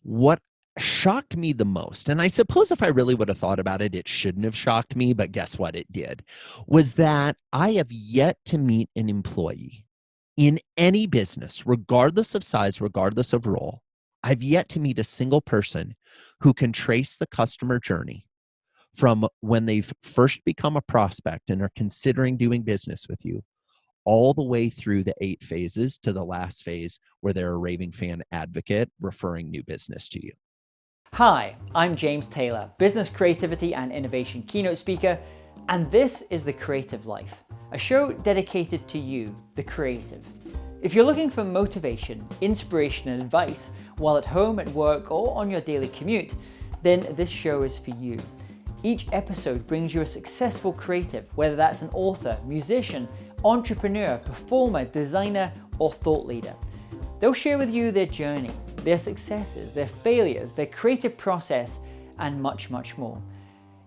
What shocked me the most, and I suppose if I really would have thought about it, it shouldn't have shocked me, but guess what? It did, was that I have yet to meet an employee in any business, regardless of size, regardless of role. I've yet to meet a single person who can trace the customer journey from when they've first become a prospect and are considering doing business with you, all the way through the 8 phases to the last phase where they're a raving fan advocate referring new business to you. Hi, I'm James Taylor, business creativity and innovation keynote speaker, and this is The Creative Life, a show dedicated to you, the creative. If you're looking for motivation, inspiration, and advice while at home, at work, or on your daily commute, then this show is for you. Each episode brings you a successful creative, whether that's an author, musician, entrepreneur, performer, designer, or thought leader. They'll share with you their journey, their successes, their failures, their creative process, and much, much more.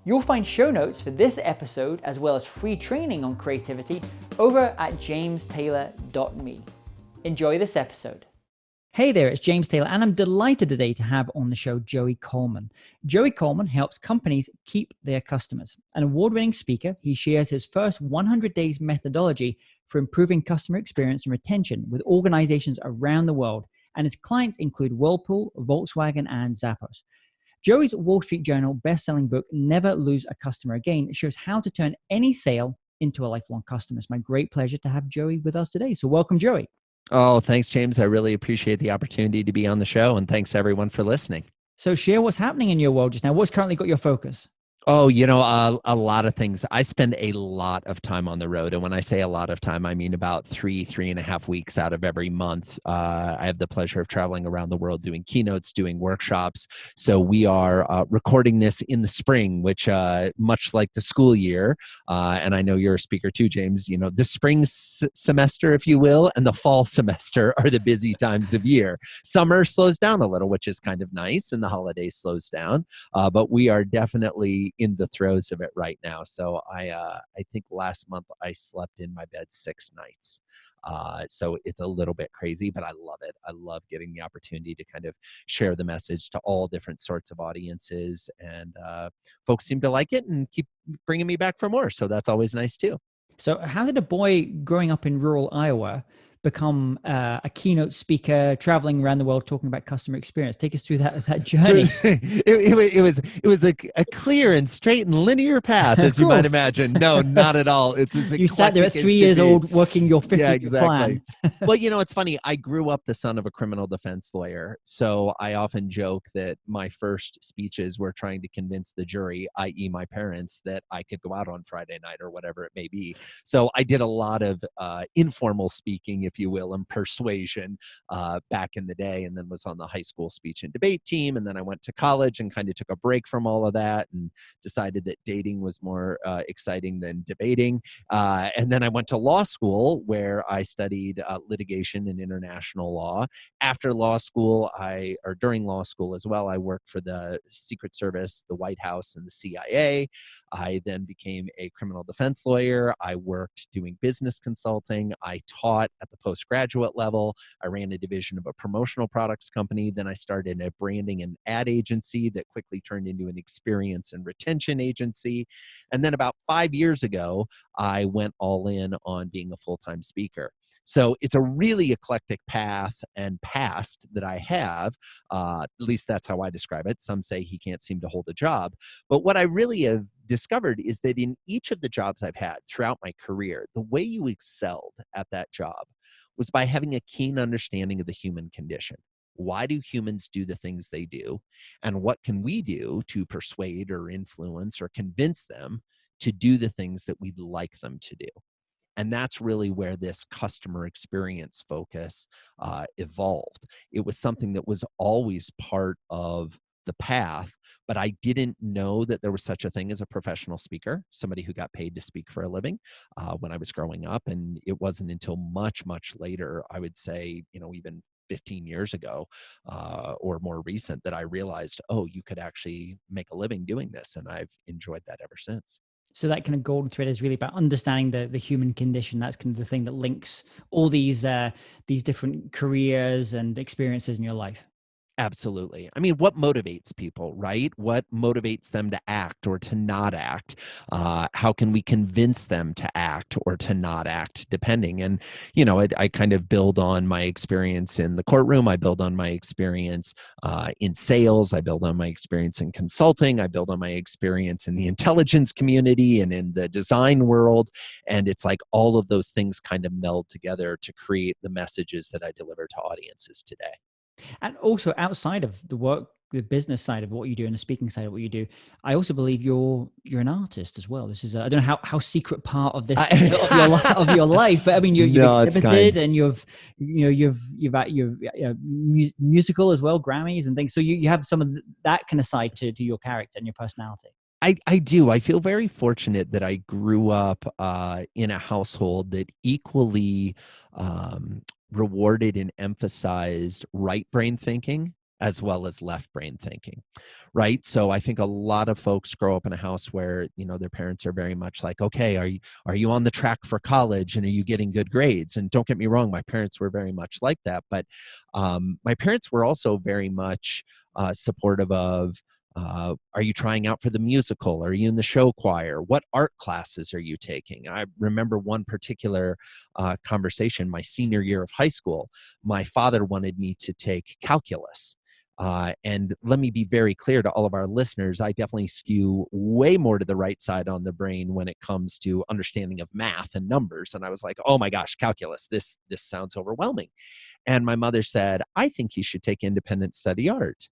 You'll find show notes for this episode, as well as free training on creativity, over at jamestaylor.me. Enjoy this episode. Hey there, it's James Taylor, and I'm delighted today to have on the show Joey Coleman. Joey Coleman helps companies keep their customers. An award-winning speaker, he shares his first 100 days methodology for improving customer experience and retention with organizations around the world, and his clients include Whirlpool, Volkswagen, and Zappos. Joey's Wall Street Journal best-selling book, Never Lose a Customer Again, shows how to turn any sale into a lifelong customer. It's my great pleasure to have Joey with us today. So welcome, Joey. Oh, thanks, James. I really appreciate the opportunity to be on the show, and thanks everyone for listening. So share what's happening in your world just now. What's currently got your focus? Oh, a lot of things. I spend a lot of time on the road. And when I say a lot of time, I mean about 3.5 weeks out of every month. I have the pleasure of traveling around the world doing keynotes, doing workshops. So we are recording this in the spring, which much like the school year, and I know you're a speaker too, James, the spring semester, if you will, and the fall semester are the busy times of year. Summer slows down a little, which is kind of nice, and the holidays slows down. But we are definitely in the throes of it right now. So I think last month I slept in my bed 6 nights. So it's a little bit crazy, but I love it. I love getting the opportunity to kind of share the message to all different sorts of audiences, and folks seem to like it and keep bringing me back for more. So that's always nice too. So how did a boy growing up in rural Iowa become a keynote speaker, traveling around the world, talking about customer experience? Take us through that journey. It was a clear and straight and linear path, as you might imagine. No, not at all. It's you sat there at 3 years old working your 50-year plan. Well, it's funny. I grew up the son of a criminal defense lawyer, so I often joke that my first speeches were trying to convince the jury, i.e. my parents, that I could go out on Friday night or whatever it may be. So I did a lot of informal speaking, if you will, and persuasion back in the day, and then was on the high school speech and debate team. And then I went to college and kind of took a break from all of that and decided that dating was more exciting than debating. And then I went to law school, where I studied litigation and international law. After law school, or during law school as well, I worked for the Secret Service, the White House, and the CIA. I then became a criminal defense lawyer. I worked doing business consulting. I taught at the postgraduate level. I ran a division of a promotional products company. Then I started a branding and ad agency that quickly turned into an experience and retention agency. And then about 5 years ago, I went all in on being a full-time speaker. So it's a really eclectic path and past that I have. At least that's how I describe it. Some say he can't seem to hold a job. But what I really have discovered is that in each of the jobs I've had throughout my career, the way you excelled at that job was by having a keen understanding of the human condition. Why do humans do the things they do? And what can we do to persuade or influence or convince them to do the things that we'd like them to do? And that's really where this customer experience focus evolved. It was something that was always part of the path, but I didn't know that there was such a thing as a professional speaker, somebody who got paid to speak for a living when I was growing up. And it wasn't until much, much later, I would say, even 15 years ago or more recent, that I realized, oh, you could actually make a living doing this. And I've enjoyed that ever since. So that kind of golden thread is really about understanding the human condition. That's kind of the thing that links all these different careers and experiences in your life. Absolutely. I mean, what motivates people, right? What motivates them to act or to not act? How can we convince them to act or to not act, depending? And, I kind of build on my experience in the courtroom. I build on my experience in sales. I build on my experience in consulting. I build on my experience in the intelligence community and in the design world. And it's like all of those things kind of meld together to create the messages that I deliver to audiences today. And also outside of the work, the business side of what you do and the speaking side of what you do, I also believe you're an artist as well. This is I don't know how secret part of this of your life, but I mean you've No, it's exhibited kind. and you've musical as well, Grammys and things. So you have some of that kind of side to your character and your personality. I do. I feel very fortunate that I grew up in a household that equally rewarded and emphasized right brain thinking as well as left brain thinking, right? So I think a lot of folks grow up in a house where their parents are very much like, okay, are you on the track for college and are you getting good grades? And don't get me wrong, my parents were very much like that, but my parents were also very much supportive of. Are you trying out for the musical? Are you in the show choir? What art classes are you taking? I remember one particular conversation my senior year of high school. My father wanted me to take calculus. And let me be very clear to all of our listeners, I definitely skew way more to the right side on the brain when it comes to understanding of math and numbers. And I was like, oh my gosh, calculus, this sounds overwhelming. And my mother said, I think you should take independent study art.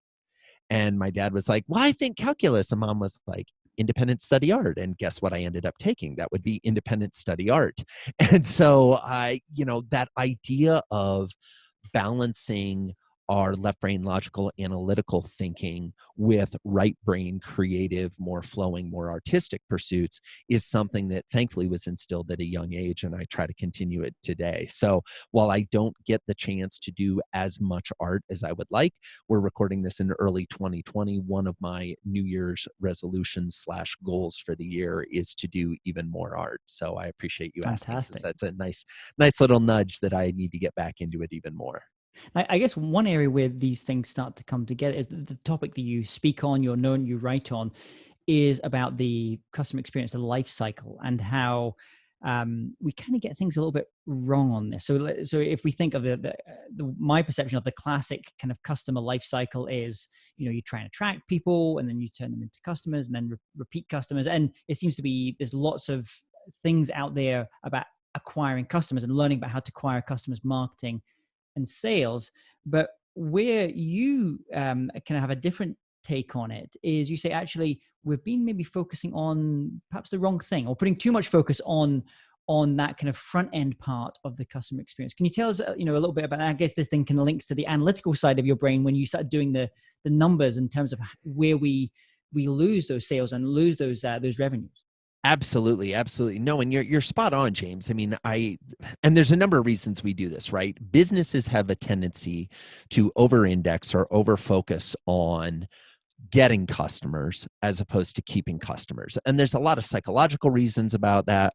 And my dad was like, well, I think calculus. And mom was like, independent study art. And guess what I ended up taking? That would be independent study art. And so that idea of balancing our left brain logical analytical thinking with right brain creative, more flowing, more artistic pursuits is something that thankfully was instilled at a young age, and I try to continue it today. So while I don't get the chance to do as much art as I would like, we're recording this in early 2020. One of my New Year's resolutions / goals for the year is to do even more art. So I appreciate you asking, because Fantastic. that's a nice little nudge that I need to get back into it even more. I guess one area where these things start to come together is the topic that you speak on, you're known, you write on, is about the customer experience, the life cycle, and how we kind of get things a little bit wrong on this. So if we think of my perception of the classic kind of customer life cycle is, you try and attract people and then you turn them into customers and then repeat customers. And it seems to be, there's lots of things out there about acquiring customers and learning about how to acquire customers, marketing and sales. But where you kind of have a different take on it is you say, actually, we've been maybe focusing on perhaps the wrong thing or putting too much focus on that kind of front end part of the customer experience. Can you tell us, a little bit about that? I guess this thing kind of links to the analytical side of your brain when you start doing the numbers in terms of where we lose those sales and lose those revenues. Absolutely, absolutely. No, and you're spot on, James. I mean, and there's a number of reasons we do this, right? Businesses have a tendency to over-index or over-focus on getting customers as opposed to keeping customers. And there's a lot of psychological reasons about that.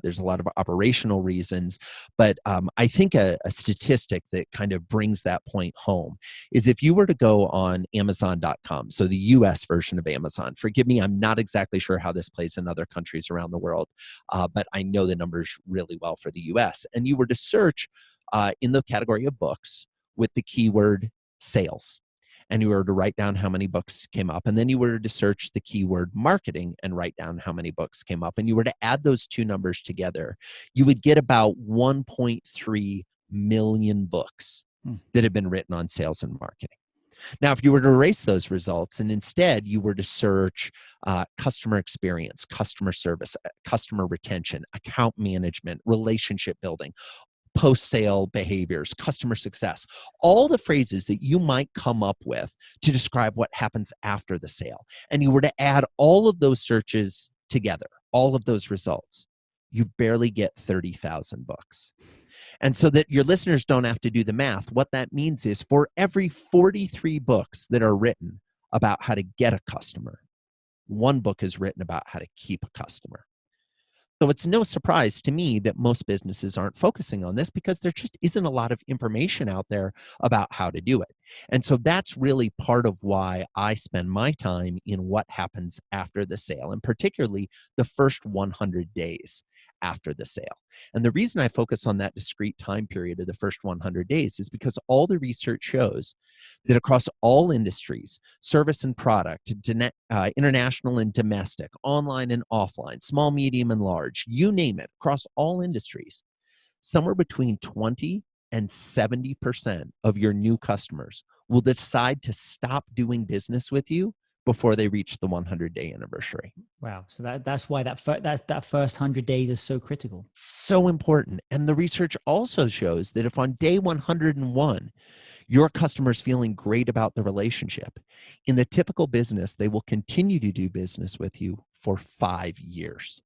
There's a lot of operational reasons. But I think a statistic that kind of brings that point home is if you were to go on Amazon.com, so the US version of Amazon, forgive me, I'm not exactly sure how this plays in other countries around the world, but I know the numbers really well for the US. And you were to search in the category of books with the keyword sales, and you were to write down how many books came up, and then you were to search the keyword marketing and write down how many books came up, and you were to add those two numbers together, you would get about 1.3 million books that have been written on sales and marketing. Now, if you were to erase those results and instead you were to search customer experience, customer service, customer retention, account management, relationship building, post-sale behaviors, customer success, all the phrases that you might come up with to describe what happens after the sale, and you were to add all of those searches together, all of those results, you barely get 30,000 books. And so that your listeners don't have to do the math, what that means is for every 43 books that are written about how to get a customer, one book is written about how to keep a customer. So it's no surprise to me that most businesses aren't focusing on this because there just isn't a lot of information out there about how to do it. And so that's really part of why I spend my time in what happens after the sale, and particularly the first 100 days after the sale. And the reason I focus on that discrete time period of the first 100 days is because all the research shows that across all industries, service and product, international and domestic, online and offline, small, medium, and large, you name it, across all industries, somewhere between 20 and 70% of your new customers will decide to stop doing business with you before they reach the 100-day anniversary. Wow. So that's why that first 100 days is so critical. So important. And the research also shows that if on day 101, your customer's feeling great about the relationship, in the typical business, they will continue to do business with you for 5 years.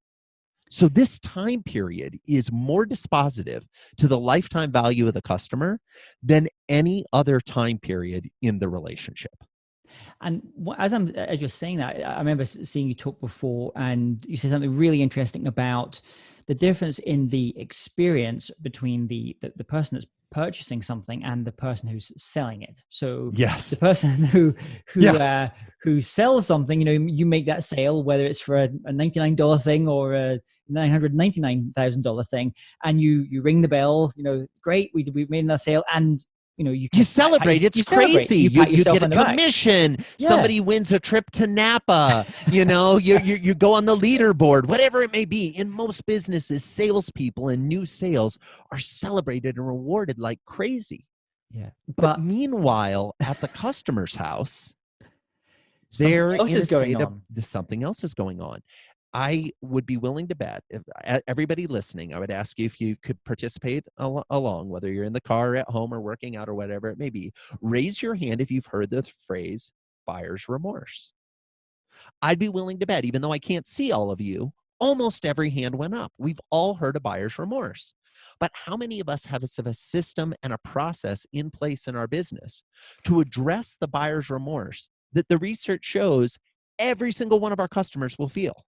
So this time period is more dispositive to the lifetime value of the customer than any other time period in the relationship. And as you're saying that, I remember seeing you talk before, and you said something really interesting about the difference in the experience between the person that's purchasing something and the person who's selling it. So yes, the person who sells something, you make that sale, whether it's for a $99 thing or a $999,000 thing, and you ring the bell. Great, we made that sale, and you celebrate. It's crazy. You pat You yourself get a on the back. commission. Yeah. Somebody wins a trip to Napa. You go on the leaderboard, whatever it may be. In most businesses, salespeople and new sales are celebrated and rewarded like crazy. Yeah. But meanwhile, at the customer's house, something else is going on. I would be willing to bet, if everybody listening, I would ask you if you could participate along, whether you're in the car, at home, or working out, or whatever it may be. Raise your hand if you've heard the phrase buyer's remorse. I'd be willing to bet, even though I can't see all of you, almost every hand went up. We've all heard of buyer's remorse. But how many of us have a system and a process in place in our business to address the buyer's remorse that the research shows every single one of our customers will feel?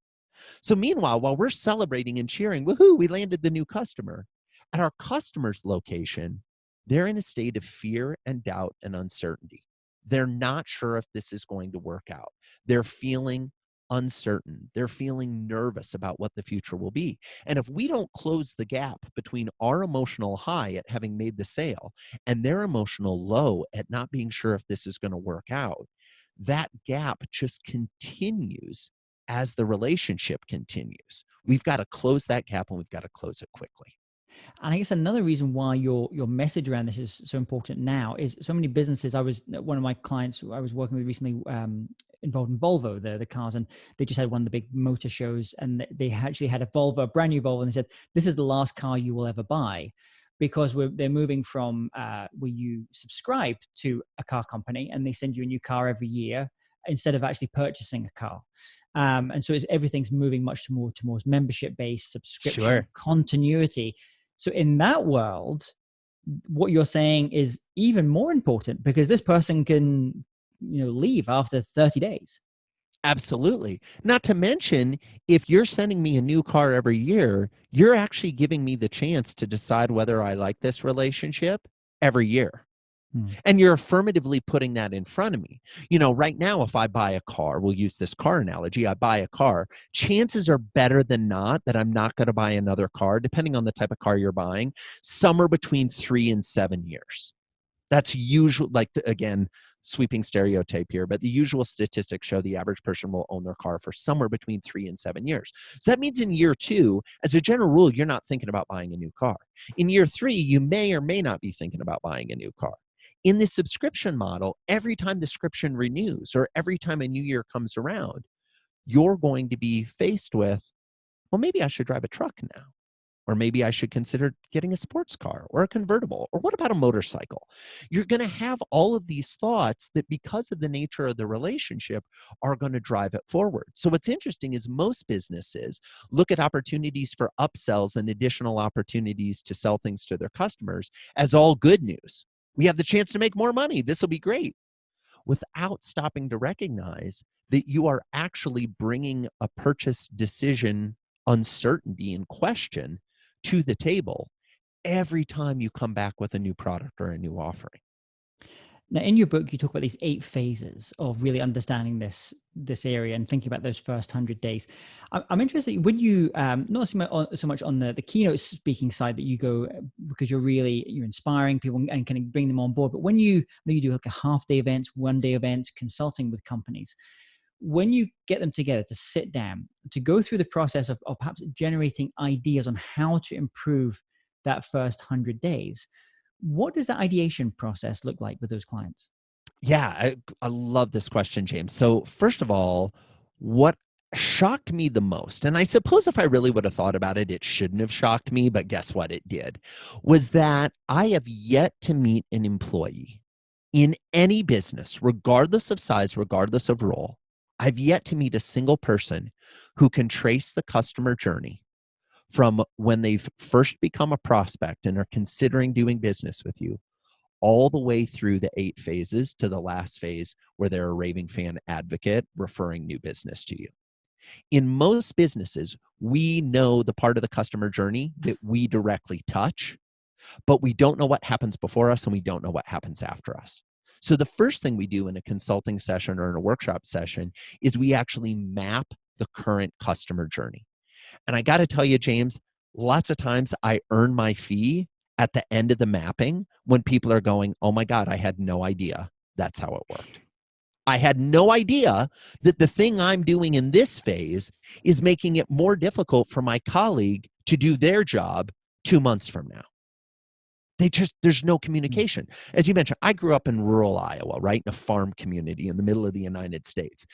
So meanwhile, while we're celebrating and cheering, woohoo, we landed the new customer, at our customer's location, they're in a state of fear and doubt and uncertainty. They're not sure if this is going to work out. They're feeling uncertain. They're feeling nervous about what the future will be. And if we don't close the gap between our emotional high at having made the sale and their emotional low at not being sure if this is going to work out, that gap just continues as the relationship continues. We've got to close that gap, and we've got to close it quickly. And I guess another reason why your message around this is so important now is so many businesses. One of my clients who I was working with recently, involved in Volvo, the cars, and they just had one of the big motor shows, and they actually had a brand new Volvo, and they said, this is the last car you will ever buy, because they're moving from where you subscribe to a car company and they send you a new car every year instead of actually purchasing a car. And so everything's moving much more towards membership-based subscription continuity. So in that world, what you're saying is even more important, because this person can, leave after 30 days. Absolutely. Not to mention, if you're sending me a new car every year, you're actually giving me the chance to decide whether I like this relationship every year. And you're affirmatively putting that in front of me. Right now, if I buy a car, we'll use this car analogy, I buy a car, chances are better than not that I'm not going to buy another car, depending on the type of car you're buying, somewhere between 3 and 7 years. That's usual, again, sweeping stereotype here, but the usual statistics show the average person will own their car for somewhere between 3 and 7 years. So that means in year 2, as a general rule, you're not thinking about buying a new car. In year 3, you may or may not be thinking about buying a new car. In this subscription model, every time the subscription renews or every time a new year comes around, you're going to be faced with, well, maybe I should drive a truck now. Or maybe I should consider getting a sports car or a convertible. Or what about a motorcycle? You're going to have all of these thoughts that, because of the nature of the relationship, are going to drive it forward. So what's interesting is most businesses look at opportunities for upsells and additional opportunities to sell things to their customers as all good news. We have the chance to make more money. This will be great. Without stopping to recognize that you are actually bringing a purchase decision uncertainty and question to the table every time you come back with a new product or a new offering. Now, in your book, you talk about these 8 phases of really understanding this area and thinking about those first 100 days. I'm interested when you not so much on the keynote speaking side that you go because you're inspiring people and can bring them on board. But when you do like a half-day events, 1-day events, consulting with companies, when you get them together to sit down to go through the process of perhaps generating ideas on how to improve that first 100 days, what does the ideation process look like with those clients? Yeah, I love this question, James. So, first of all, what shocked me the most, and I suppose if I really would have thought about it, it shouldn't have shocked me, but guess what? It did, was that I have yet to meet an employee in any business, regardless of size, regardless of role. I've yet to meet a single person who can trace the customer journey from when they've first become a prospect and are considering doing business with you all the way through the 8 phases to the last phase where they're a raving fan advocate referring new business to you. In most businesses, we know the part of the customer journey that we directly touch, but we don't know what happens before us and we don't know what happens after us. So the first thing we do in a consulting session or in a workshop session is we actually map the current customer journey. And I got to tell you, James, lots of times I earn my fee at the end of the mapping when people are going, oh my God, I had no idea that's how it worked. I had no idea that the thing I'm doing in this phase is making it more difficult for my colleague to do their job 2 months from now. There's no communication. As you mentioned, I grew up in rural Iowa, right? In a farm community in the middle of the United States.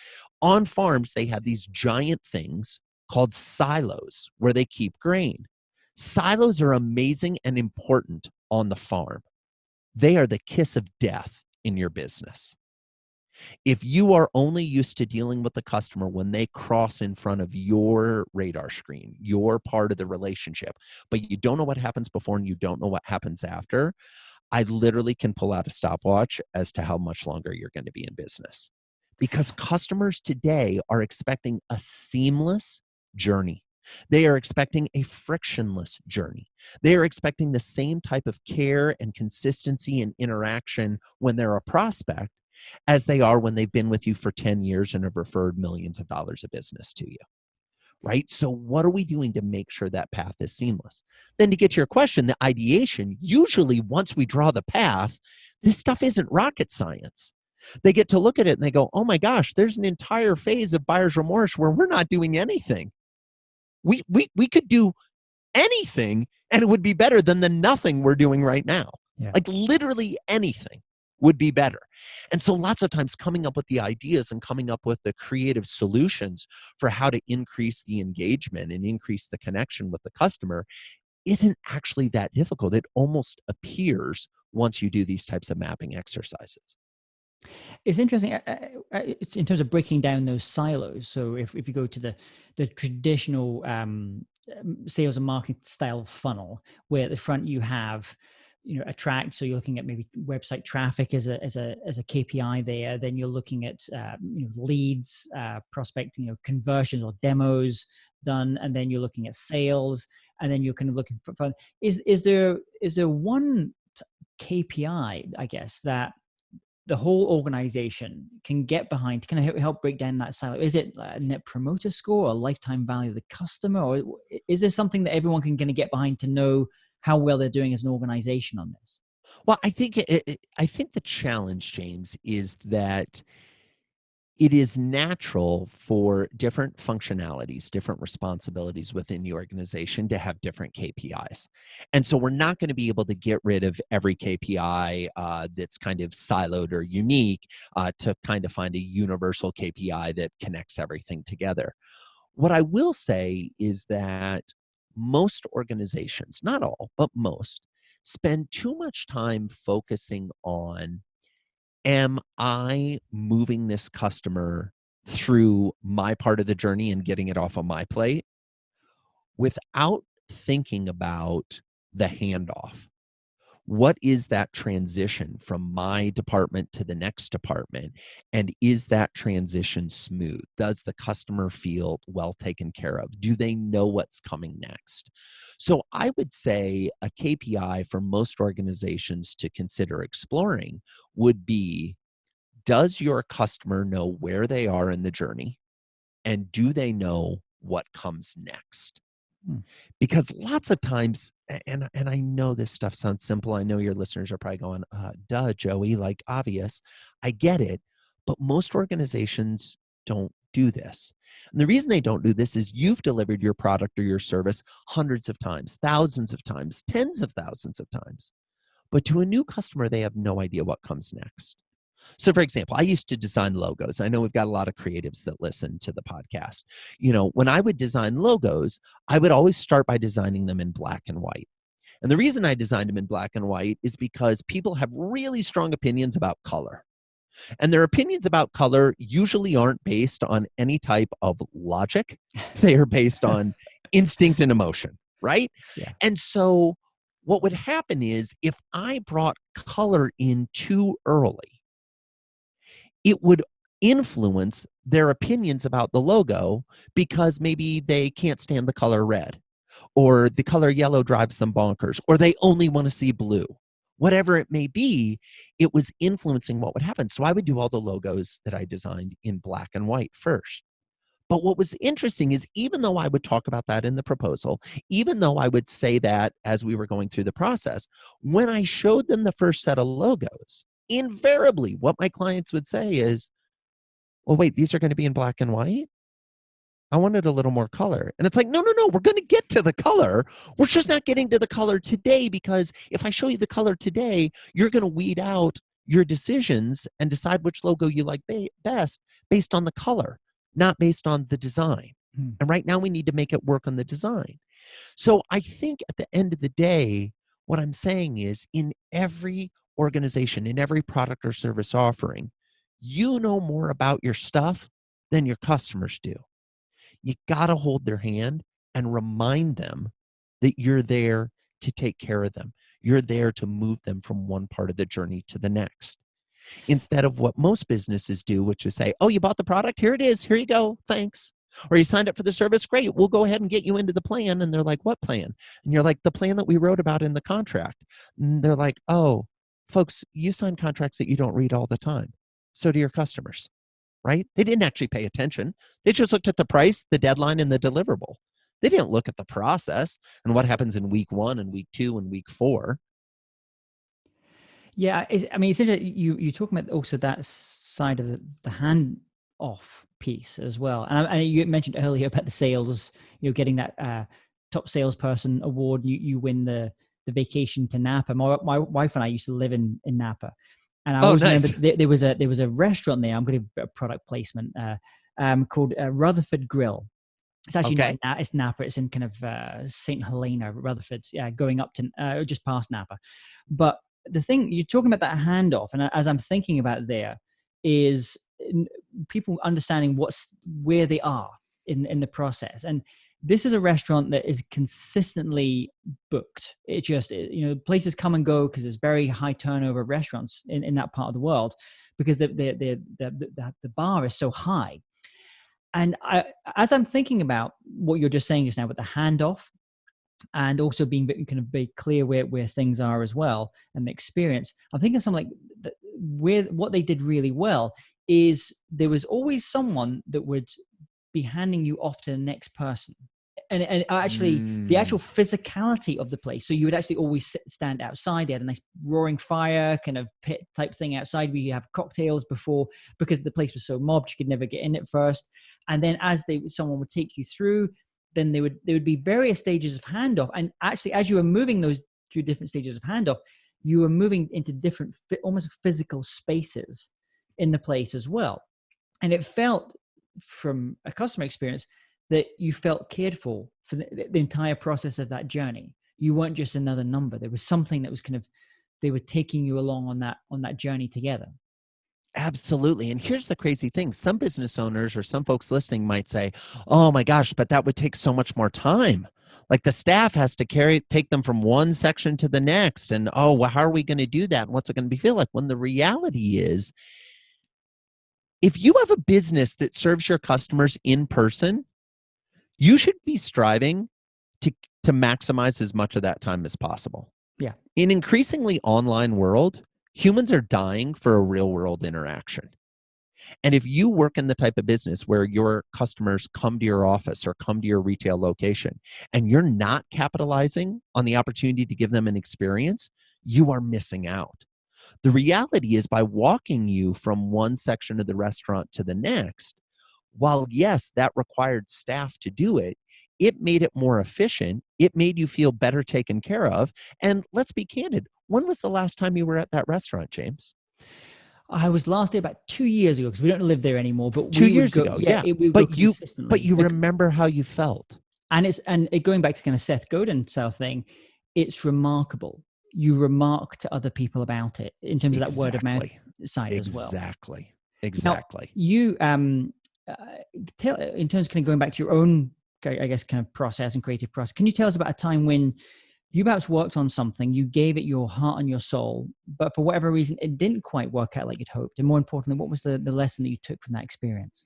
On farms, they have these giant things called silos where they keep grain. Silos are amazing and important on the farm. They are the kiss of death in your business. If you are only used to dealing with the customer when they cross in front of your radar screen, your part of the relationship, but you don't know what happens before and you don't know what happens after, I literally can pull out a stopwatch as to how much longer you're going to be in business. Because customers today are expecting a seamless journey. They are expecting a frictionless journey. They are expecting the same type of care and consistency and interaction when they're a prospect as they are when they've been with you for 10 years and have referred millions of dollars of business to you, right? So what are we doing to make sure that path is seamless? Then to get to your question, the ideation, usually once we draw the path, this stuff isn't rocket science. They get to look at it and they go, oh my gosh, there's an entire phase of buyer's remorse where we're not doing anything. We could do anything and it would be better than the nothing we're doing right now. Yeah. Like literally anything would be better. And so lots of times coming up with the ideas and coming up with the creative solutions for how to increase the engagement and increase the connection with the customer isn't actually that difficult. It almost appears once you do these types of mapping exercises. It's interesting it's in terms of breaking down those silos. So if you go to the traditional sales and marketing style funnel, where at the front you have attract, so you're looking at maybe website traffic as a KPI there. Then you're looking at leads, prospecting, conversions or demos done, and then you're looking at sales, and then you're kind of looking for is there one KPI, I guess, that the whole organization can get behind to kind of help break down that silo? Is it a net promoter score or lifetime value of the customer? Or is there something that everyone can kind of get behind to know how well they're doing as an organization on this? Well, I think I think the challenge, James, is that it is natural for different functionalities, different responsibilities within the organization to have different KPIs. And so we're not going to be able to get rid of every KPI that's kind of siloed or unique to kind of find a universal KPI that connects everything together. What I will say is that most organizations, not all, but most, spend too much time focusing on, am I moving this customer through my part of the journey and getting it off of my plate without thinking about the handoff, What is that transition from my department to the next department? And is that transition smooth? Does the customer feel well taken care of? Do they know what's coming next? So I would say a KPI for most organizations to consider exploring would be, does your customer know where they are in the journey? And do they know what comes next? Hmm. Because lots of times, and I know this stuff sounds simple. I know your listeners are probably going, duh, Joey, like obvious. I get it. But most organizations don't do this. And the reason they don't do this is you've delivered your product or your service hundreds of times, thousands of times, tens of thousands of times. But to a new customer, they have no idea what comes next. So, for example, I used to design logos. I know we've got a lot of creatives that listen to the podcast. When I would design logos, I would always start by designing them in black and white. And the reason I designed them in black and white is because people have really strong opinions about color. And their opinions about color usually aren't based on any type of logic. They are based on instinct and emotion, right? Yeah. And so what would happen is if I brought color in too early, it would influence their opinions about the logo because maybe they can't stand the color red, or the color yellow drives them bonkers, or they only want to see blue. Whatever it may be, it was influencing what would happen. So I would do all the logos that I designed in black and white first. But what was interesting is even though I would talk about that in the proposal, even though I would say that as we were going through the process, when I showed them the first set of logos, invariably what my clients would say is, well, wait, these are going to be in black and white? I wanted a little more color. And it's like, no, we're going to get to the color. We're just not getting to the color today, because if I show you the color today, you're going to weed out your decisions and decide which logo you like best based on the color, not based on the design. Hmm. And right now we need to make it work on the design. So I think at the end of the day, what I'm saying is in every organization, in every product or service offering, you know more about your stuff than your customers do. You got to hold their hand and remind them that you're there to take care of them. You're there to move them from one part of the journey to the next. Instead of what most businesses do, which is say, oh, you bought the product? Here it is. Here you go. Thanks. Or you signed up for the service? Great. We'll go ahead and get you into the plan. And they're like, what plan? And you're like, the plan that we wrote about in the contract. And they're like, oh, folks, you sign contracts that you don't read all the time. So do your customers, right? They didn't actually pay attention. They just looked at the price, the deadline, and the deliverable. They didn't look at the process and what happens in week 1 and week 2 and week 4. Yeah, it's interesting. You talking about also that side of the hand off piece as well, and you mentioned earlier about the sales. Getting that top salesperson award. You win the vacation to Napa. My wife and I used to live in Napa, and I always nice. remember there was a restaurant there. I'm going to do a product placement called Rutherford Grill. It's actually Okay. not. It's Napa. It's in kind of St. Helena, Rutherford, going up to just past Napa. But the thing you're talking about, that handoff, and as I'm thinking about there, is people understanding where they are in the process. And this is a restaurant that is consistently booked. It just, places come and go because there's very high turnover of restaurants in that part of the world, because the bar is so high. And as I'm thinking about what you're just saying just now with the handoff, and also being kind of very clear where things are as well, and the experience, I'm thinking something like what they did really well is there was always someone that would be handing you off to the next person. And actually the actual physicality of the place. So you would actually always stand outside. They had a nice roaring fire kind of pit type thing outside where you have cocktails before, because the place was so mobbed, you could never get in it first. And then as someone would take you through, then there would be various stages of handoff. And actually, as you were moving those two different stages of handoff, you were moving into different, almost physical spaces in the place as well. And it felt, from a customer experience, that you felt cared for the entire process of that journey. You weren't just another number. There was something that was kind of, they were taking you along on that journey together. Absolutely. And here's the crazy thing. Some business owners or some folks listening might say, oh my gosh, but that would take so much more time. Like the staff has to take them from one section to the next. And, oh, well, how are we going to do that? And what's it going to feel like? When the reality is, if you have a business that serves your customers in person, you should be striving to, to maximize as much of that time as possible. Yeah. In an increasingly online world, humans are dying for a real world interaction. And if you work in the type of business where your customers come to your office or come to your retail location and you're not capitalizing on the opportunity to give them an experience, you are missing out. The reality is, by walking you from one section of the restaurant to the next, while yes, that required staff to do it, it made it more efficient. It made you feel better taken care of. And let's be candid. When was the last time you were at that restaurant, James? I was last there about 2 years ago because we don't live there anymore. But 2 years ago, yeah. We would go consistently. But you remember how you felt. And going back to kind of Seth Godin style thing, it's remarkable. You remark to other people about it in terms of that word of mouth side as well. Exactly. Now, you tell, in terms of kind of going back to your own, I guess, kind of process and creative process, can you tell us about a time when you perhaps worked on something, you gave it your heart and your soul, but for whatever reason, it didn't quite work out like you'd hoped? And more importantly, what was the lesson that you took from that experience?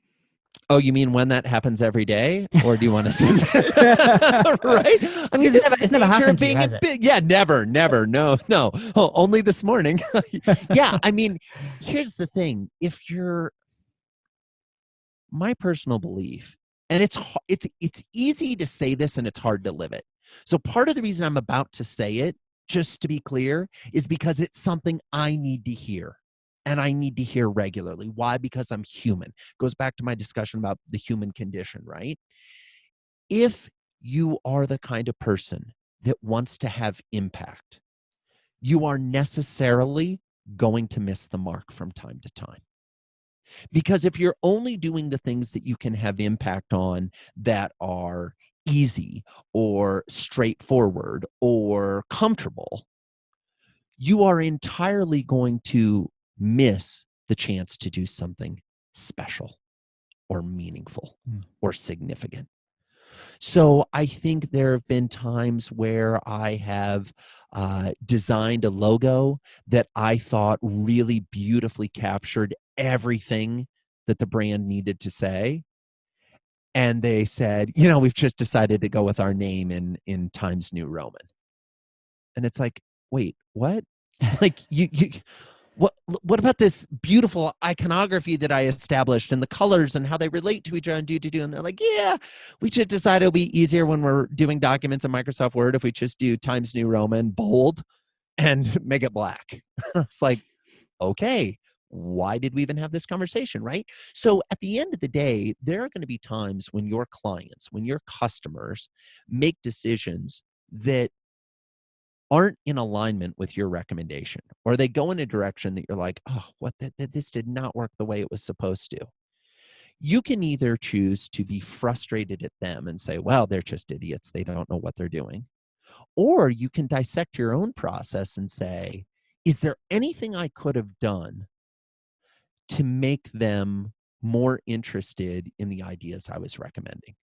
Oh, you mean when that happens every day? Or do you want to right? I mean, it's never happened to you, has it? Yeah, never. No. Oh, only this morning. Yeah, I mean, here's the thing. My personal belief, and it's easy to say this and it's hard to live it. So part of the reason I'm about to say it, just to be clear, is because it's something I need to hear. And I need to hear regularly. Why? Because I'm human. Goes back to my discussion about the human condition, right? If you are the kind of person that wants to have impact, you are necessarily going to miss the mark from time to time. Because if you're only doing the things that you can have impact on that are easy or straightforward or comfortable, you are entirely going to miss the chance to do something special or meaningful or significant. So I think there have been times where I have designed a logo that I thought really beautifully captured everything that the brand needed to say. And they said, we've just decided to go with our name in Times New Roman. And it's like, wait, what? Like what about this beautiful iconography that I established and the colors and how they relate to each other and do? And they're like, yeah, we just decided it'll be easier when we're doing documents in Microsoft Word if we just do Times New Roman bold and make it black. It's like, okay, why did we even have this conversation, right? So at the end of the day, there are going to be times when your clients, when your customers make decisions that aren't in alignment with your recommendation, or they go in a direction that you're like, oh, this did not work the way it was supposed to. You can either choose to be frustrated at them and say, well, they're just idiots. They don't know what they're doing. Or you can dissect your own process and say, is there anything I could have done to make them more interested in the ideas I was recommending?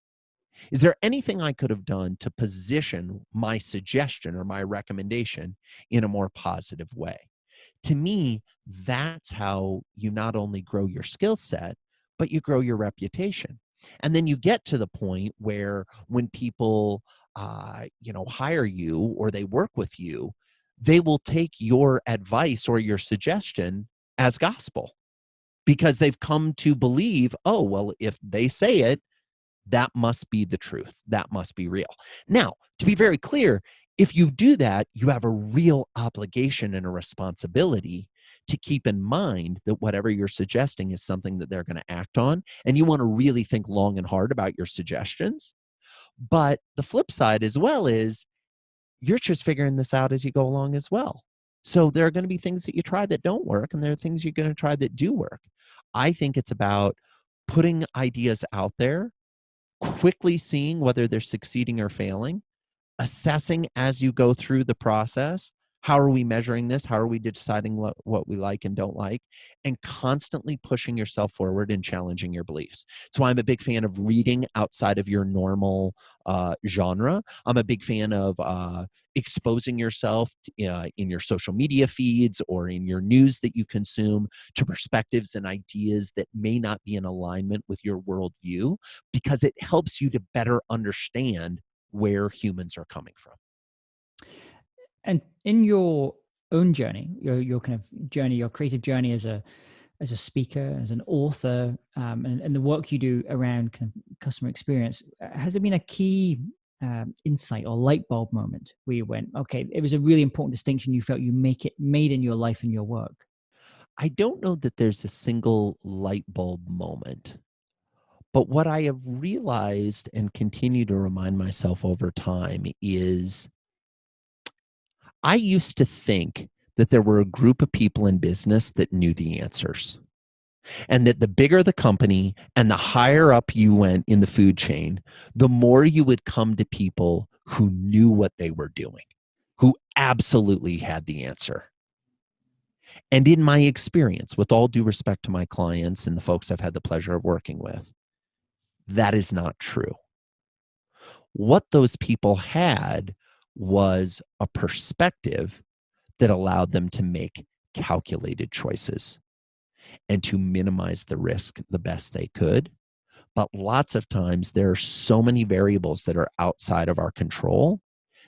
Is there anything I could have done to position my suggestion or my recommendation in a more positive way? To me, that's how you not only grow your skill set, but you grow your reputation. And then you get to the point where when people, hire you or they work with you, they will take your advice or your suggestion as gospel because they've come to believe, oh, well, if they say it, that must be the truth. That must be real. Now, to be very clear, if you do that, you have a real obligation and a responsibility to keep in mind that whatever you're suggesting is something that they're going to act on. And you want to really think long and hard about your suggestions. But the flip side as well is you're just figuring this out as you go along as well. So there are going to be things that you try that don't work, and there are things you're going to try that do work. I think it's about putting ideas out there, quickly seeing whether they're succeeding or failing, assessing as you go through the process, How are we measuring this? How are we deciding what we like and don't like? And constantly pushing yourself forward and challenging your beliefs. So I'm a big fan of reading outside of your normal genre. I'm a big fan of exposing yourself in your social media feeds or in your news that you consume to perspectives and ideas that may not be in alignment with your worldview, because it helps you to better understand where humans are coming from. And in your own journey, your kind of journey, your creative journey as a speaker, as an author, and the work you do around kind of customer experience, has there been a key insight or light bulb moment where you went, okay, it was a really important distinction you felt you made in your life and your work? I don't know that there's a single light bulb moment, but what I have realized and continue to remind myself over time is I used to think that there were a group of people in business that knew the answers, and that the bigger the company and the higher up you went in the food chain, the more you would come to people who knew what they were doing, who absolutely had the answer. And in my experience, with all due respect to my clients and the folks I've had the pleasure of working with, that is not true. What those people had was a perspective that allowed them to make calculated choices and to minimize the risk the best they could. But lots of times there are so many variables that are outside of our control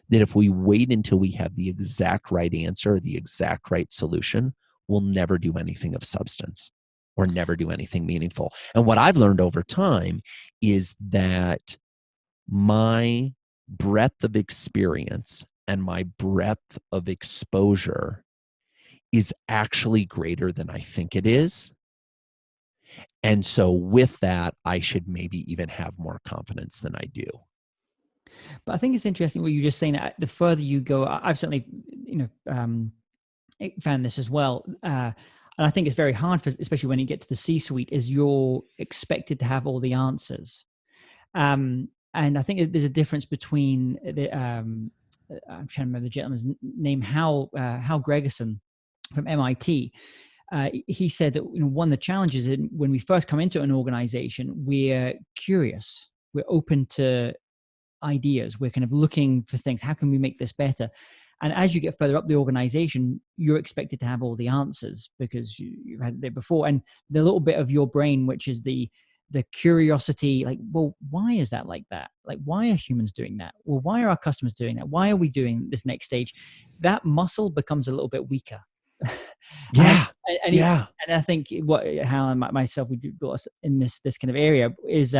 that if we wait until we have the exact right answer, the exact right solution, we'll never do anything of substance or never do anything meaningful. And what I've learned over time is that my breadth of experience and my breadth of exposure is actually greater than I think it is. And so with that, I should maybe even have more confidence than I do. But I think it's interesting what you're just saying. That the further you go, I've certainly, found this as well. And I think it's very hard for, especially when you get to the C-suite, is you're expected to have all the answers. And I think there's a difference between the, I'm trying to remember the gentleman's name, Hal Gregerson from MIT. He said that one of the challenges when we first come into an organization, we're curious, we're open to ideas, we're kind of looking for things. How can we make this better? And as you get further up the organization, you're expected to have all the answers because you've had it there before. And the little bit of your brain, which is the curiosity, like, well, why is that like that? Like, why are humans doing that? Well, why are our customers doing that? Why are we doing this next stage? That muscle becomes a little bit weaker. Yeah. And Yeah. I think what Hal and myself, we do in this kind of area is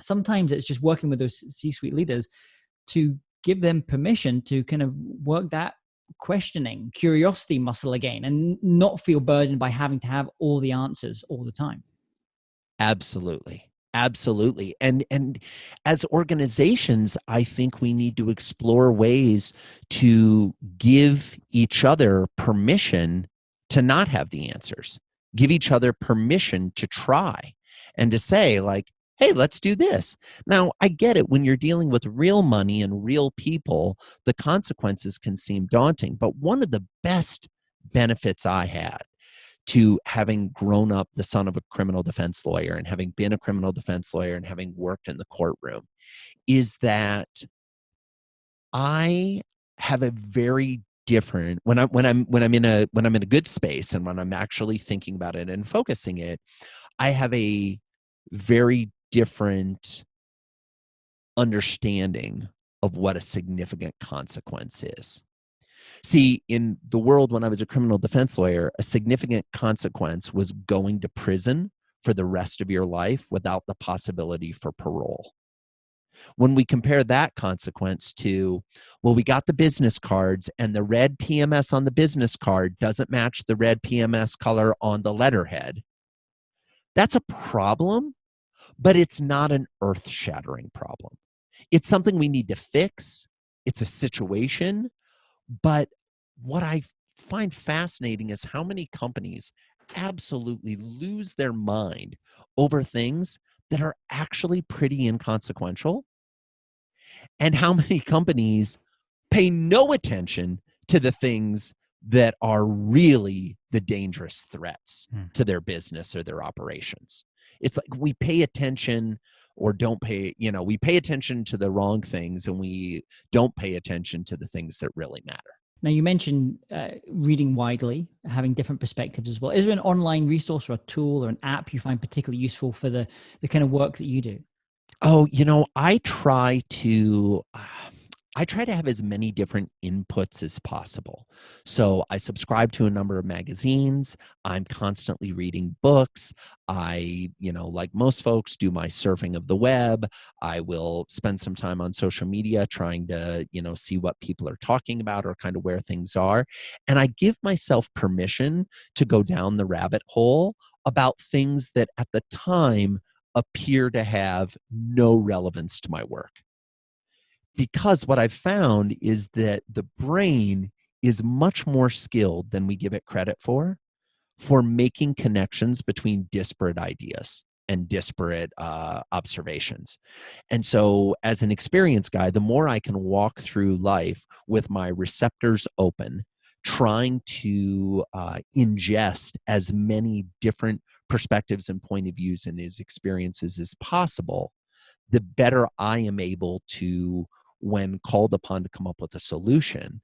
sometimes it's just working with those C-suite leaders to give them permission to kind of work that questioning, curiosity muscle again, and not feel burdened by having to have all the answers all the time. Absolutely. Absolutely. And as organizations, I think we need to explore ways to give each other permission to not have the answers. Give each other permission to try and to say, like, hey, let's do this. Now, I get it. When you're dealing with real money and real people, the consequences can seem daunting. But one of the best benefits I had to having grown up the son of a criminal defense lawyer and having been a criminal defense lawyer and having worked in the courtroom is that I have a very different when I'm in a good space and when I'm actually thinking about it and focusing it, I have a very different understanding of what a significant consequence is. See, in the world when I was a criminal defense lawyer, a significant consequence was going to prison for the rest of your life without the possibility for parole. When we compare that consequence to, well, we got the business cards and the red PMS on the business card doesn't match the red PMS color on the letterhead, that's a problem, but it's not an earth-shattering problem. It's something we need to fix. It's a situation. But what I find fascinating is how many companies absolutely lose their mind over things that are actually pretty inconsequential, and how many companies pay no attention to the things that are really the dangerous threats to their business or their operations. It's like we pay attention or don't pay, we pay attention to the wrong things and we don't pay attention to the things that really matter. Now, you mentioned reading widely, having different perspectives as well. Is there an online resource or a tool or an app you find particularly useful for the kind of work that you do? Oh, I try to have as many different inputs as possible. So I subscribe to a number of magazines. I'm constantly reading books. I, like most folks, do my surfing of the web. I will spend some time on social media trying to, see what people are talking about or kind of where things are. And I give myself permission to go down the rabbit hole about things that at the time appear to have no relevance to my work. Because what I've found is that the brain is much more skilled than we give it credit for making connections between disparate ideas and disparate observations. And so as an experienced guy, the more I can walk through life with my receptors open, trying to ingest as many different perspectives and point of views and his experiences as possible, the better I am able to, when called upon to come up with a solution,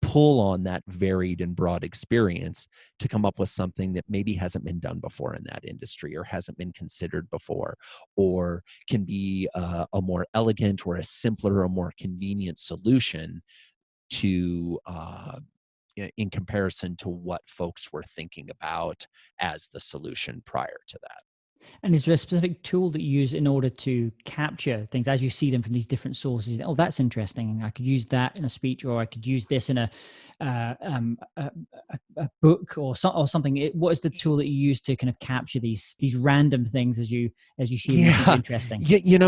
pull on that varied and broad experience to come up with something that maybe hasn't been done before in that industry or hasn't been considered before, or can be a more elegant or a simpler or more convenient solution to in comparison to what folks were thinking about as the solution prior to that. And is there a specific tool that you use in order to capture things as you see them from these different sources? Oh, that's interesting. I could use that in a speech, or I could use this in a book or something. What is the tool that you use to kind of capture these random things as you see them? Yeah, Interesting.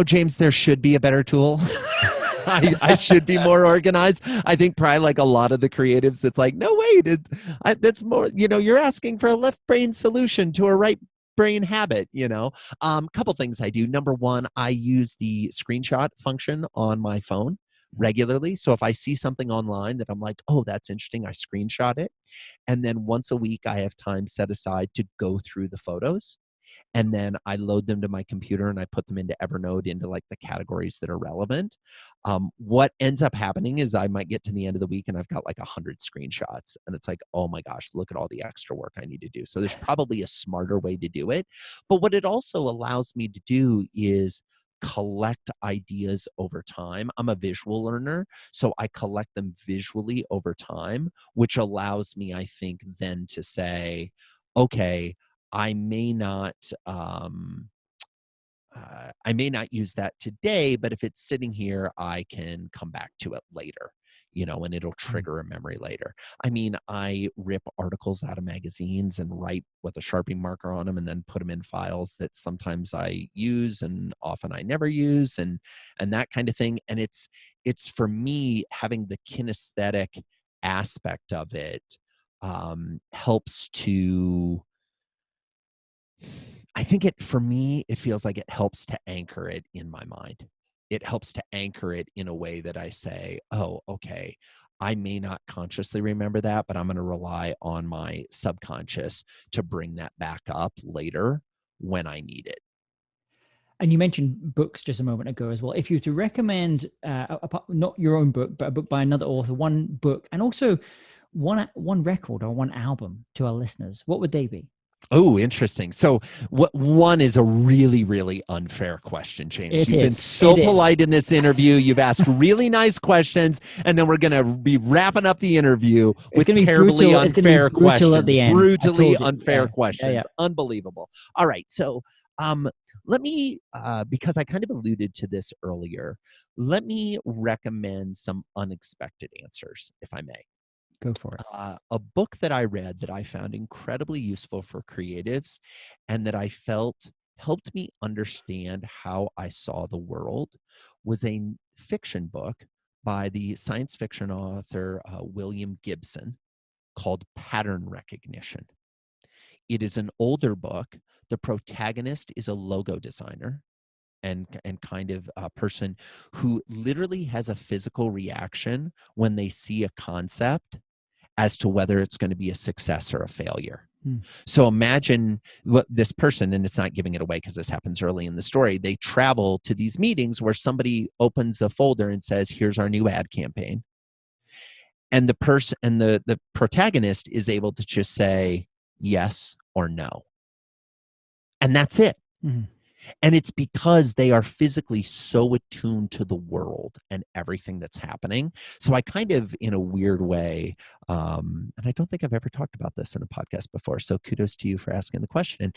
James, there should be a better tool. I should be more organized. I think probably like a lot of the creatives, it's like, no, wait, that's more, you're asking for a left brain solution to a right brain habit. Couple things I do. Number one, I use the screenshot function on my phone regularly. So if I see something online that I'm like, oh, that's interesting, I screenshot it. And then once a week, I have time set aside to go through the photos. And then I load them to my computer and I put them into Evernote into like the categories that are relevant. What ends up happening is I might get to the end of the week and I've got like 100 screenshots and it's like, oh my gosh, look at all the extra work I need to do. So there's probably a smarter way to do it. But what it also allows me to do is collect ideas over time. I'm a visual learner, so I collect them visually over time, which allows me, I think, then to say, okay, I may not use that today, but if it's sitting here, I can come back to it later, and it'll trigger a memory later. I mean, I rip articles out of magazines and write with a Sharpie marker on them and then put them in files that sometimes I use and often I never use and that kind of thing. And it's for me, having the kinesthetic aspect of it helps to, I think for me, it feels like it helps to anchor it in my mind. It helps to anchor it in a way that I say, oh, okay, I may not consciously remember that, but I'm going to rely on my subconscious to bring that back up later when I need it. And you mentioned books just a moment ago as well. If you were to recommend, not your own book, but a book by another author, one book, and also one record or one album to our listeners, what would they be? Oh, interesting. So one is a really, really unfair question, James. You've been so polite in this interview. You've asked really nice questions, and then we're going to be wrapping up the interview with terribly unfair questions. Brutally unfair questions. Unbelievable. All right. So let me, because I kind of alluded to this earlier, let me recommend some unexpected answers, if I may. Go for it. A book that I read that I found incredibly useful for creatives and that I felt helped me understand how I saw the world was a fiction book by the science fiction author William Gibson called Pattern Recognition. It is an older book. The protagonist is a logo designer, and kind of a person who literally has a physical reaction when they see a concept as to whether it's going to be a success or a failure. So imagine what this person, and it's not giving it away because this happens early in the story, they travel to these meetings where somebody opens a folder and says, here's our new ad campaign. And the person and the protagonist is able to just say yes or no. And that's it. Mm-hmm. And it's because they are physically so attuned to the world and everything that's happening. So I kind of, in a weird way, and I don't think I've ever talked about this in a podcast before, so kudos to you for asking the question.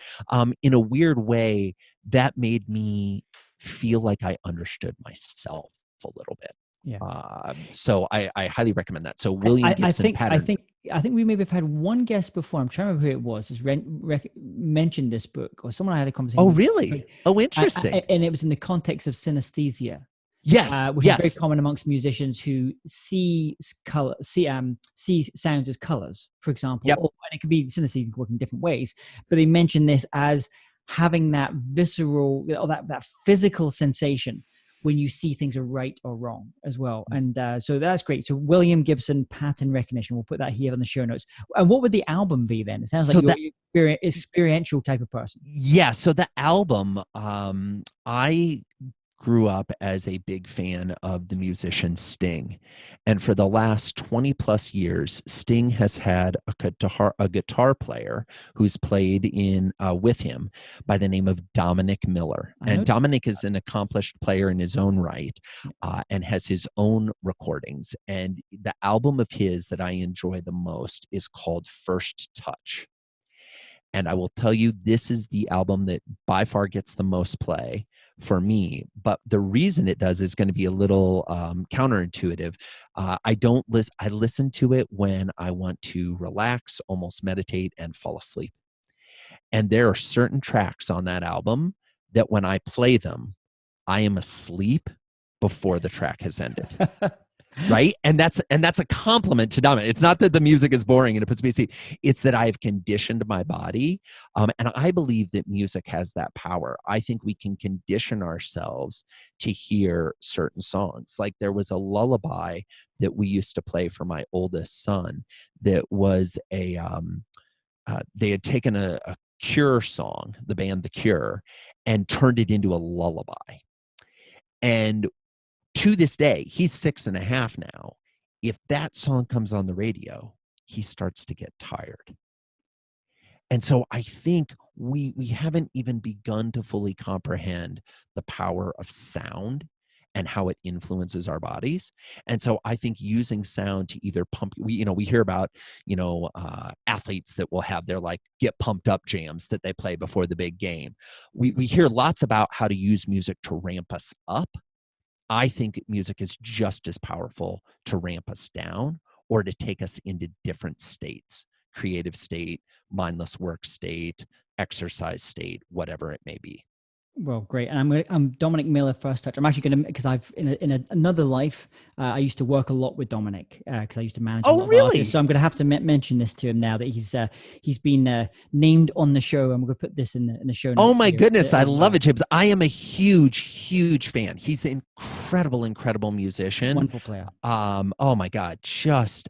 In a weird way, that made me feel like I understood myself a little bit. Yeah. So I highly recommend that. So William Gibson Pattern. I think we maybe have had one guest before. I'm trying to remember who it was. Has mentioned this book, or someone I had a conversation. Oh, with. really? Oh, interesting. And it was in the context of synesthesia. Yes, which is very common amongst musicians who see sounds as colors, for example. Yep. And it could be synesthesia work in different ways. But they mention this as having that visceral or that physical sensation when you see things are right or wrong as well. And so that's great. So William Gibson pattern recognition. We'll put that here in the show notes. And what would the album be then? It sounds like you're an experiential type of person. Yeah. So the album, I grew up as a big fan of the musician Sting. And for the last 20 plus years, Sting has had a guitar player who's played in with him by the name of Dominic Miller. And Dominic is an accomplished player in his own right and has his own recordings. And the album of his that I enjoy the most is called First Touch. And I will tell you, this is the album that by far gets the most play for me. But the reason it does is going to be a little counterintuitive. I listen to it when I want to relax, almost meditate, and fall asleep. And there are certain tracks on that album that when I play them, I am asleep before the track has ended. Right. And that's a compliment to Dominic. It's not that the music is boring and it puts me to sleep. It's that I've conditioned my body. And I believe that music has that power. I think we can condition ourselves to hear certain songs. Like there was a lullaby that we used to play for my oldest son that was they had taken a Cure song, the band The Cure, and turned it into a lullaby. And to this day, he's 6.5 now. If that song comes on the radio, he starts to get tired. And so I think we haven't even begun to fully comprehend the power of sound and how it influences our bodies. And so I think using sound to either pump, we hear about, athletes that will have their like get pumped up jams that they play before the big game. We hear lots about how to use music to ramp us up. I think music is just as powerful to ramp us down or to take us into different states, creative state, mindless work state, exercise state, whatever it may be. Well, great. And I'm Dominic Miller, First Touch. I'm actually going to, because I've in another life, I used to work a lot with Dominic because I used to manage a lot of artists. So I'm going to have to mention this to him now that he's been named on the show. I'm going to put this in the show notes. Oh my goodness, I love it, James. I am a huge fan. He's an incredible musician. Wonderful player. Oh my God,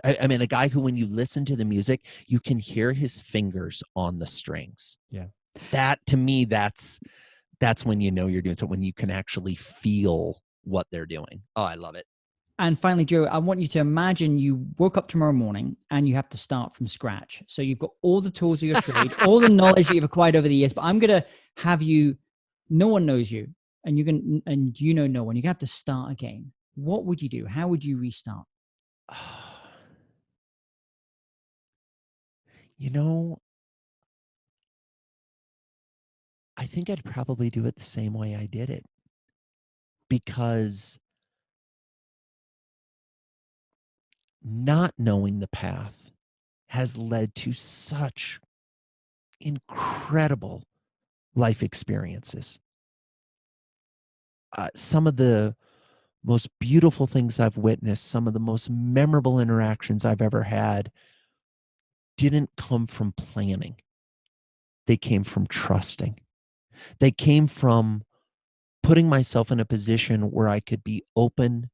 I mean, a guy who, when you listen to the music, you can hear his fingers on the strings. Yeah. That to me, that's when you know you're doing something, when you can actually feel what they're doing. Oh, I love it. And finally, Joe, I want you to imagine you woke up tomorrow morning and you have to start from scratch. So you've got all the tools of your trade, all the knowledge that you've acquired over the years, but I'm going to have you, no one knows you and you know no one. You have to start again. What would you do? How would you restart? I think I'd probably do it the same way I did it, because not knowing the path has led to such incredible life experiences. Some of the most beautiful things I've witnessed, some of the most memorable interactions I've ever had didn't come from planning. They came from trusting. They came from putting myself in a position where I could be open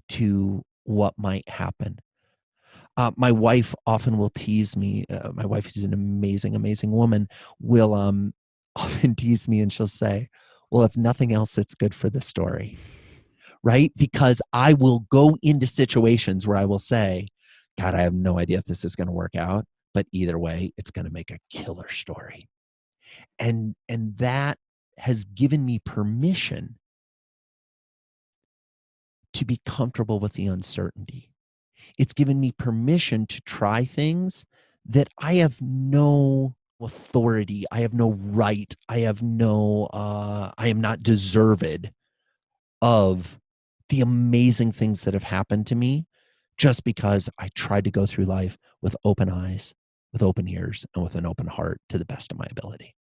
to what might happen. My wife often will tease me. My wife is an amazing, amazing woman, will often tease me and she'll say, well, if nothing else, it's good for the story, right? Because I will go into situations where I will say, God, I have no idea if this is going to work out, but either way, it's going to make a killer story. And that has given me permission to be comfortable with the uncertainty. It's given me permission to try things that I have no authority, I have no right, I am not deserved of the amazing things that have happened to me just because I tried to go through life with open eyes, with open ears, and with an open heart to the best of my ability.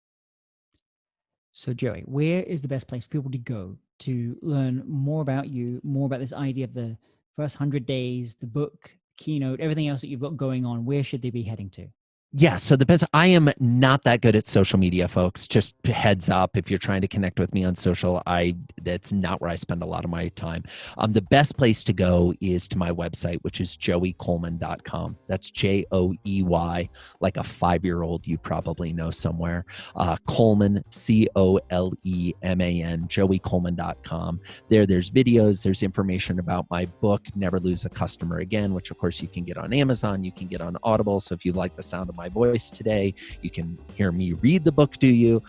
So Joey, where is the best place for people to go to learn more about you, more about this idea of the first 100 days, the book, keynote, everything else that you've got going on? Where should they be heading to? Yeah, so the best, I am not that good at social media, folks. Just heads up, if you're trying to connect with me on social, that's not where I spend a lot of my time. The best place to go is to my website, which is joeycoleman.com. That's Joey, like a 5-year-old you probably know somewhere. Coleman, Coleman, joeycoleman.com. There's videos, there's information about my book, Never Lose a Customer Again, which of course you can get on Amazon, you can get on Audible. So if you like the sound of my voice today, you can hear me read the book to you.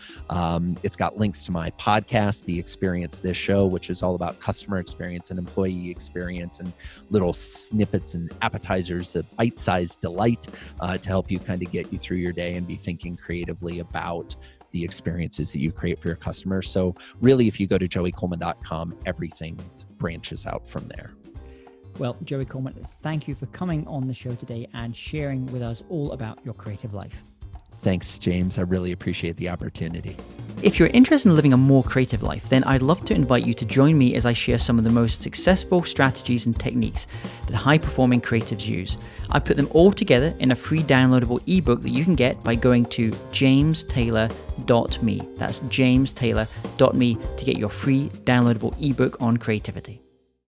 It's got links to my podcast, The Experience This Show, which is all about customer experience and employee experience and little snippets and appetizers of bite-sized delight to help you kind of get you through your day and be thinking creatively about the experiences that you create for your customers. So really, if you go to joeycoleman.com, everything branches out from there. Well, Joey Coleman, thank you for coming on the show today and sharing with us all about your creative life. Thanks, James. I really appreciate the opportunity. If you're interested in living a more creative life, then I'd love to invite you to join me as I share some of the most successful strategies and techniques that high-performing creatives use. I put them all together in a free downloadable ebook that you can get by going to jamestaylor.me. That's jamestaylor.me to get your free downloadable ebook on creativity.